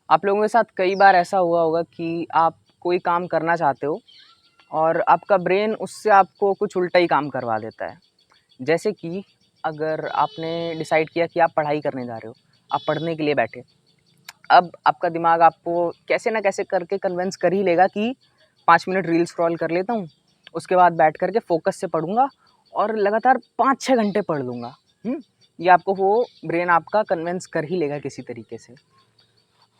आप लोगों के साथ कई बार ऐसा हुआ होगा कि आप कोई काम करना चाहते हो और आपका ब्रेन उससे आपको कुछ उल्टा ही काम करवा देता है। जैसे कि अगर आपने डिसाइड किया कि आप पढ़ाई करने जा रहे हो, आप पढ़ने के लिए बैठे। अब आपका दिमाग आपको कैसे ना कैसे करके कन्विंस कर ही लेगा कि 5 मिनट रील स्क्रॉल कर लेता हूँ, उसके बाद बैठ कर के फ़ोकस से पढ़ूँगा और लगातार 5-6 घंटे पढ़ लूँगा। ये आपको वो ब्रेन आपका कन्विंस कर ही लेगा किसी तरीके से।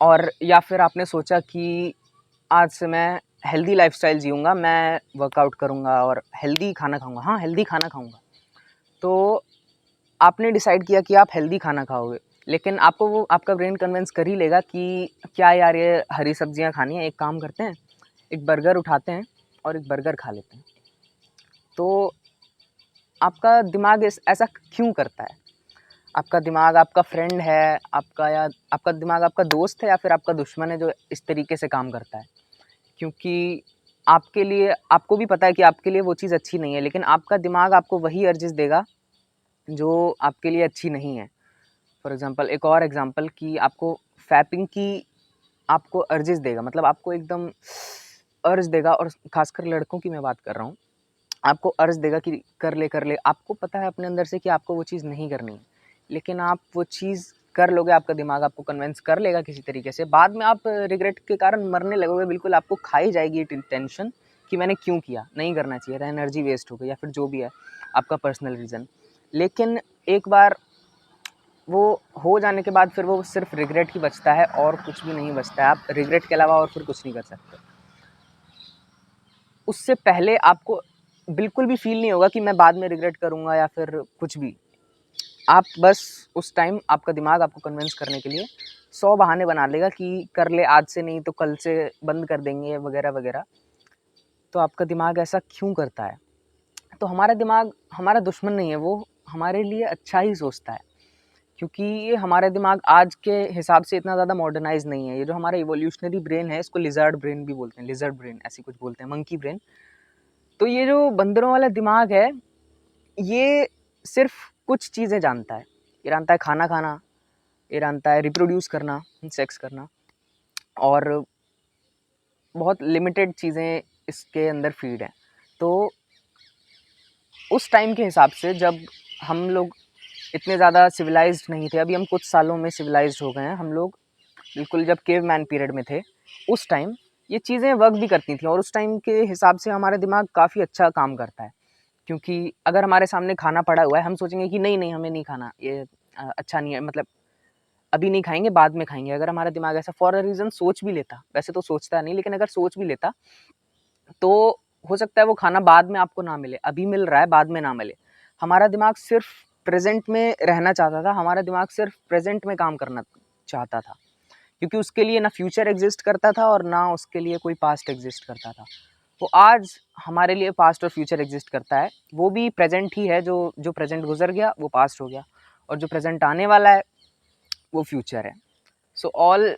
और या फिर आपने सोचा कि आज से मैं हेल्दी लाइफ़स्टाइल जीऊँगा, मैं वर्कआउट करूँगा और हेल्दी खाना खाऊँगा। हाँ, हेल्दी खाना खाऊँगा। तो आपने डिसाइड किया कि आप हेल्दी खाना खाओगे, लेकिन आपको वो आपका ब्रेन कन्विंस कर ही लेगा कि क्या यार ये हरी सब्जियाँ खानी है, एक काम करते हैं, एक बर्गर उठाते हैं और एक बर्गर खा लेते हैं। तो आपका दिमाग ऐसा क्यों करता है? आपका दिमाग आपका फ्रेंड है, आपका दिमाग आपका दोस्त है या फिर आपका दुश्मन है जो इस तरीके से काम करता है? क्योंकि आपके लिए आपको भी पता है कि आपके लिए वो चीज़ अच्छी नहीं है, लेकिन आपका दिमाग आपको वही अर्जेस देगा जो आपके लिए अच्छी नहीं है। फॉर एग्ज़ाम्पल एक और एग्ज़ाम्पल कि आपको फ़ैपिंग की आपको अर्जेस देगा, मतलब आपको एकदम अर्ज देगा और ख़ासकर लड़कों की मैं बात कर रहा हूँ। आपको अर्ज देगा कि कर ले, आपको पता है अपने अंदर से कि आपको वो चीज़ नहीं करनी है, लेकिन आप वो चीज़ कर लोगे, आपका दिमाग आपको कन्विंस कर लेगा किसी तरीके से। बाद में आप रिग्रेट के कारण मरने लगोगे, बिल्कुल आपको खाई जाएगी टेंशन कि मैंने क्यों किया, नहीं करना चाहिए था, एनर्जी वेस्ट हो गई या फिर जो भी है आपका पर्सनल रीज़न। लेकिन एक बार वो हो जाने के बाद फिर वो सिर्फ रिग्रेट ही बचता है और कुछ भी नहीं बचता है। आप रिग्रेट के अलावा और फिर कुछ नहीं कर सकते। उससे पहले आपको बिल्कुल भी फ़ील नहीं होगा कि मैं बाद में रिग्रेट करूँगा या फिर कुछ भी। आप बस उस टाइम आपका दिमाग आपको कन्विंस करने के लिए 100 बहाने बना लेगा कि कर ले, आज से नहीं तो कल से बंद कर देंगे वगैरह-वगैरह। तो आपका दिमाग ऐसा क्यों करता है? तो हमारा दिमाग हमारा दुश्मन नहीं है, वो हमारे लिए अच्छा ही सोचता है। क्योंकि ये हमारा दिमाग आज के हिसाब से इतना ज़्यादा मॉडर्नाइज़ नहीं है। ये जो हमारा इवोल्यूशनरी ब्रेन है, इसको लिज़र्ड ब्रेन भी बोलते हैं, लिज़र्ड ब्रेन ऐसे कुछ बोलते हैं, मंकी ब्रेन। तो ये जो बंदरों वाला दिमाग है, ये सिर्फ़ कुछ चीज़ें जानता है। ये जानता है खाना खाना, ये जानता है रिप्रोड्यूस करना, सेक्स करना और बहुत लिमिटेड चीज़ें इसके अंदर फ़ीड हैं। तो उस टाइम के हिसाब से जब हम लोग इतने ज़्यादा सिविलाइज़्ड नहीं थे, अभी हम कुछ सालों में सिविलाइज़्ड हो गए हैं। हम लोग बिल्कुल जब केवमैन पीरियड में थे, उस टाइम ये चीज़ें वर्क भी करती थी और उस टाइम के हिसाब से हमारा दिमाग काफ़ी अच्छा काम करता है। क्योंकि अगर हमारे सामने खाना पड़ा हुआ है, हम सोचेंगे कि नहीं, नहीं हमें नहीं खाना, ये अच्छा नहीं है, मतलब अभी नहीं खाएँगे, बाद में खाएँगे। अगर हमारा दिमाग ऐसा फॉर अ रीज़न सोच भी लेता, वैसे तो सोचता नहीं, लेकिन अगर सोच भी लेता, तो हो सकता है वो खाना बाद में आपको ना मिले, अभी मिल रहा है, बाद में ना मिले। हमारा दिमाग सिर्फ़ प्रेज़ेंट में रहना चाहता था, हमारा दिमाग सिर्फ़ प्रेज़ेंट में काम करना चाहता था। क्योंकि उसके लिए ना फ्यूचर एग्ज़िस्ट करता था और ना उसके लिए कोई पास्ट एग्ज़िस्ट करता था। तो आज हमारे लिए पास्ट और फ्यूचर एग्ज़िस्ट करता है, वो भी प्रेज़ेंट ही है, जो प्रेज़ेंट गुज़र गया, वो पास्ट हो गया और जो प्रेज़ेंट आने वाला है, वो फ्यूचर है। सो ऑल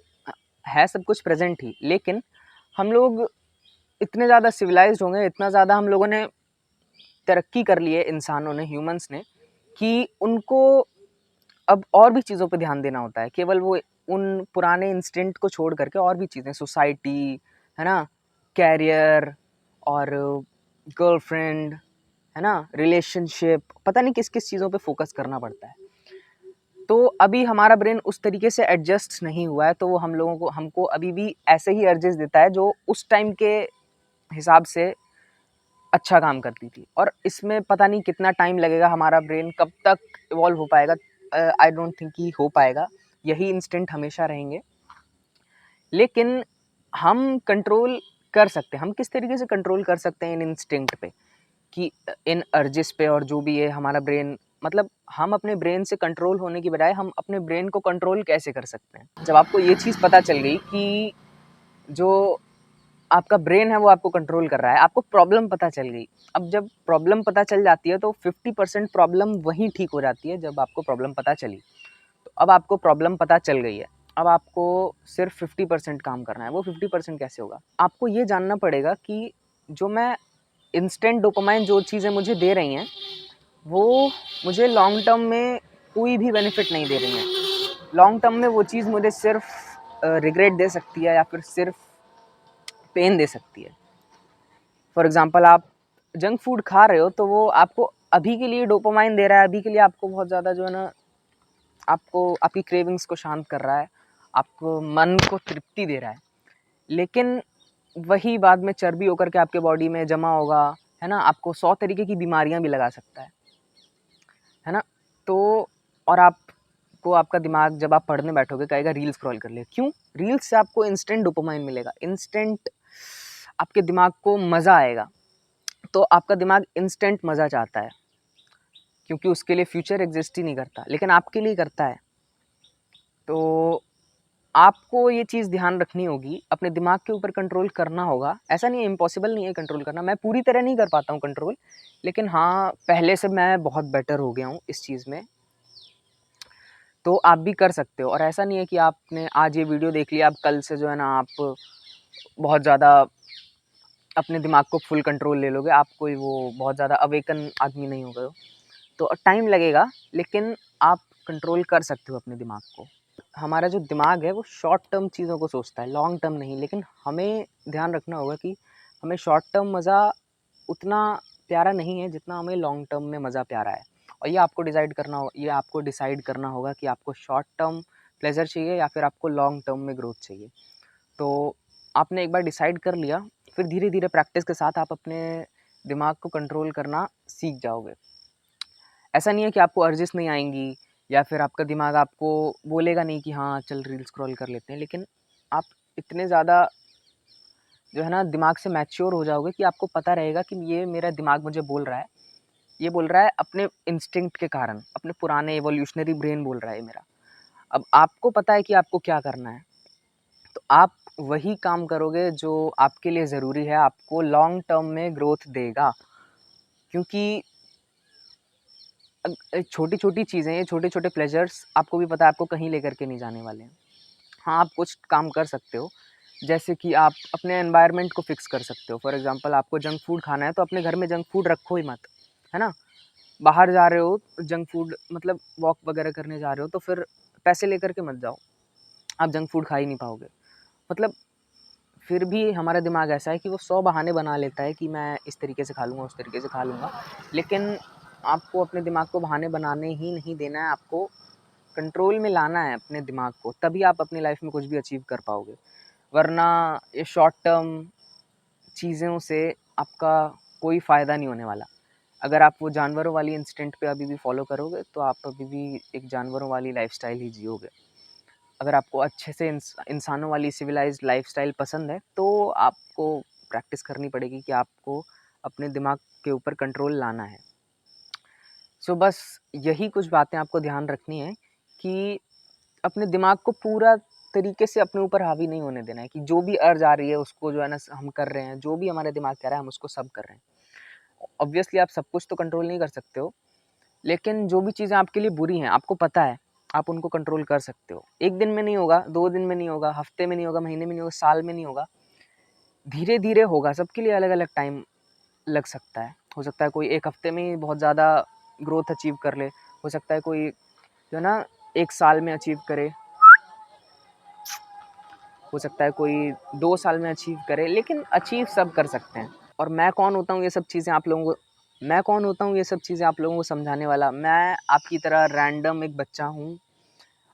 है सब कुछ प्रेज़ेंट ही, लेकिन हम लोग इतने ज़्यादा सिविलाइज़्ड हो गए, इतना ज़्यादा हम लोगों ने तरक्की कर ली है इंसानों ने, ह्यूमन्स ने, कि उनको अब और भी चीज़ों पे ध्यान देना होता है। केवल वो उन पुराने इंस्टिंक्ट को छोड़ कर के और भी चीज़ें, सोसाइटी, है ना? करियर और गर्लफ्रेंड, है ना? रिलेशनशिप, पता नहीं किस-किस चीज़ों पे फ़ोकस करना पड़ता है। तो अभी हमारा ब्रेन उस तरीके से एडजस्ट नहीं हुआ है, तो वो हमको अभी भी ऐसे ही अर्जेस देता है जो उस टाइम के हिसाब से अच्छा काम करती थी। और इसमें पता नहीं कितना टाइम लगेगा, हमारा ब्रेन कब तक इवॉल्व हो पाएगा। आई डोंट थिंक कि हो पाएगा, यही इंस्टिंक्ट हमेशा रहेंगे। लेकिन हम कंट्रोल कर सकते हैं, हम किस तरीके से कंट्रोल कर सकते हैं इन इंस्टिंक्ट पे, कि इन अर्जेस पे और जो भी है हमारा ब्रेन, मतलब हम अपने ब्रेन से कंट्रोल होने की बजाय हम अपने ब्रेन को कंट्रोल कैसे कर सकते हैं। जब आपको ये चीज़ पता चल गई कि जो आपका ब्रेन है वो आपको कंट्रोल कर रहा है, आपको प्रॉब्लम पता चल गई। अब जब प्रॉब्लम पता चल जाती है तो 50% प्रॉब्लम वहीं ठीक हो जाती है जब आपको प्रॉब्लम पता चली। तो अब आपको प्रॉब्लम पता चल गई है, अब आपको सिर्फ 50% काम करना है। वो 50% कैसे होगा? आपको ये जानना पड़ेगा कि जो मैं इंस्टेंट डोपामाइन जो चीज़ें मुझे दे रही हैं, वो मुझे लॉन्ग टर्म में कोई भी बेनिफिट नहीं दे रही हैं। लॉन्ग टर्म में वो चीज़ मुझे सिर्फ रिग्रेट दे सकती है या फिर सिर्फ पेन दे सकती है। फॉर एग्ज़ाम्पल आप जंक फूड खा रहे हो तो वो आपको अभी के लिए डोपामाइन दे रहा है, अभी के लिए आपको बहुत ज़्यादा जो है ना, आपको आपकी क्रेविंग्स को शांत कर रहा है, आपको मन को तृप्ति दे रहा है। लेकिन वही बाद में चर्बी होकर के आपके बॉडी में जमा होगा, है ना? आपको 100 तरीके की बीमारियाँ भी लगा सकता है ना? तो और आपको आपका दिमाग जब आप पढ़ने बैठोगे कहेगा रील स्क्रॉल कर ले। क्यों? रील्स से आपको इंस्टेंट डोपामाइन मिलेगा, इंस्टेंट आपके दिमाग को मज़ा आएगा। तो आपका दिमाग इंस्टेंट मज़ा चाहता है, क्योंकि उसके लिए फ्यूचर एग्जिस्ट ही नहीं करता, लेकिन आपके लिए करता है। तो आपको ये चीज़ ध्यान रखनी होगी, अपने दिमाग के ऊपर कंट्रोल करना होगा। ऐसा नहीं है, इम्पॉसिबल नहीं है कंट्रोल करना, मैं पूरी तरह नहीं कर पाता हूँ कंट्रोल, लेकिन हाँ, पहले से मैं बहुत बेटर हो गया हूँ इस चीज़ में। तो आप भी कर सकते हो, और ऐसा नहीं है कि आपने आज ये वीडियो देख लिया, आप कल से जो है ना आप बहुत ज़्यादा अपने दिमाग को फुल कंट्रोल ले लोगे, आप कोई वो बहुत ज़्यादा अवेकन आदमी नहीं हो गए हो। तो टाइम लगेगा, लेकिन आप कंट्रोल कर सकते हो अपने दिमाग को। हमारा जो दिमाग है वो शॉर्ट टर्म चीज़ों को सोचता है, लॉन्ग टर्म नहीं। लेकिन हमें ध्यान रखना होगा कि हमें शॉर्ट टर्म मज़ा उतना प्यारा नहीं है जितना हमें लॉन्ग टर्म में मज़ा प्यारा है। और ये आपको डिसाइड करना होगा कि आपको शॉर्ट टर्म प्लेज़र चाहिए या फिर आपको लॉन्ग टर्म में ग्रोथ चाहिए। तो आपने एक बार डिसाइड कर लिया, फिर धीरे-धीरे प्रैक्टिस के साथ आप अपने दिमाग को कंट्रोल करना सीख जाओगे। ऐसा नहीं है कि आपको अर्जिश नहीं आएँगी या फिर आपका दिमाग आपको बोलेगा नहीं कि हाँ, चल रील स्क्रॉल कर लेते हैं, लेकिन आप इतने ज़्यादा जो है ना दिमाग से मैच्योर हो जाओगे कि आपको पता रहेगा कि ये मेरा दिमाग मुझे बोल रहा है। ये बोल रहा है अपने इंस्टिंक्ट के कारण, अपने पुराने इवोल्यूशनरी ब्रेन बोल रहा है ये मेरा। अब आपको पता है कि आपको क्या करना है, तो आप वही काम करोगे जो आपके लिए ज़रूरी है, आपको लॉन्ग टर्म में ग्रोथ देगा। क्योंकि छोटी-छोटी चीज़ें, ये छोटे-छोटे प्लेज़र्स आपको भी पता है आपको कहीं लेकर के नहीं जाने वाले हैं। हाँ, आप कुछ काम कर सकते हो, जैसे कि आप अपने एनवायरनमेंट को फ़िक्स कर सकते हो। फॉर एग्ज़ाम्पल आपको जंक फूड खाना है तो अपने घर में जंक फूड रखो ही मत, है ना? बाहर जा रहे हो, जंक फूड मतलब वॉक वगैरह करने जा रहे हो तो फिर पैसे लेकर के मत जाओ, आप जंक फूड खा ही नहीं पाओगे। मतलब फिर भी हमारा दिमाग ऐसा है कि वो 100 बहाने बना लेता है कि मैं इस तरीके से खा लूँगा, उस तरीके से खा लूँगा। लेकिन आपको अपने दिमाग को बहाने बनाने ही नहीं देना है, आपको कंट्रोल में लाना है अपने दिमाग को, तभी आप अपनी लाइफ़ में कुछ भी अचीव कर पाओगे। वरना ये शॉर्ट टर्म चीज़ों से आपका कोई फ़ायदा नहीं होने वाला। अगर आप वो जानवरों वाली इंस्टिंक्ट पे अभी भी फ़ॉलो करोगे, तो आप अभी भी एक जानवरों वाली लाइफ़स्टाइल ही जियोगे। अगर आपको अच्छे से इंसानों वाली सिविलाइज़्ड लाइफ़स्टाइल पसंद है, तो आपको प्रैक्टिस करनी पड़ेगी कि आपको अपने दिमाग के ऊपर कंट्रोल लाना है। सो बस यही कुछ बातें आपको ध्यान रखनी है कि अपने दिमाग को पूरा तरीके से अपने ऊपर हावी नहीं होने देना है कि जो भी अर्ज आ रही है उसको जो है ना हम कर रहे हैं, जो भी हमारा दिमाग कह रहा है हम उसको सब कर रहे हैं। ऑब्वियसली आप सब कुछ तो कंट्रोल नहीं कर सकते हो, लेकिन जो भी चीज़ें आपके लिए बुरी हैं, आपको पता है, आप उनको कंट्रोल कर सकते हो। 1 दिन में नहीं होगा, 2 दिन में नहीं होगा, हफ्ते में नहीं होगा, महीने में नहीं होगा, साल में नहीं होगा, धीरे-धीरे होगा। सबके लिए अलग-अलग टाइम लग सकता है। हो सकता है कोई 1 हफ्ते में ही बहुत ज़्यादा ग्रोथ अचीव कर ले, हो सकता है कोई जो है ना 1 साल में अचीव करे, हो सकता है कोई 2 साल में अचीव करे, लेकिन अचीव सब कर सकते हैं। और मैं कौन होता हूँ ये सब चीज़ें आप लोगों को समझाने वाला? मैं आपकी तरह रैंडम एक बच्चा हूँ,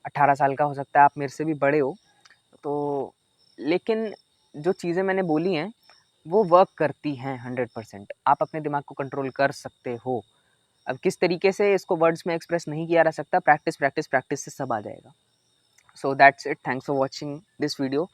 18 साल का, हो सकता है आप मेरे से भी बड़े हो। तो लेकिन जो चीज़ें मैंने बोली हैं, वो वर्क करती हैं 100%। आप अपने दिमाग को कंट्रोल कर सकते हो। अब किस तरीके से इसको वर्ड्स में एक्सप्रेस नहीं किया जा सकता, प्रैक्टिस, प्रैक्टिस, प्रैक्टिस से सब आ जाएगा। So that's it, thanks for watching this video.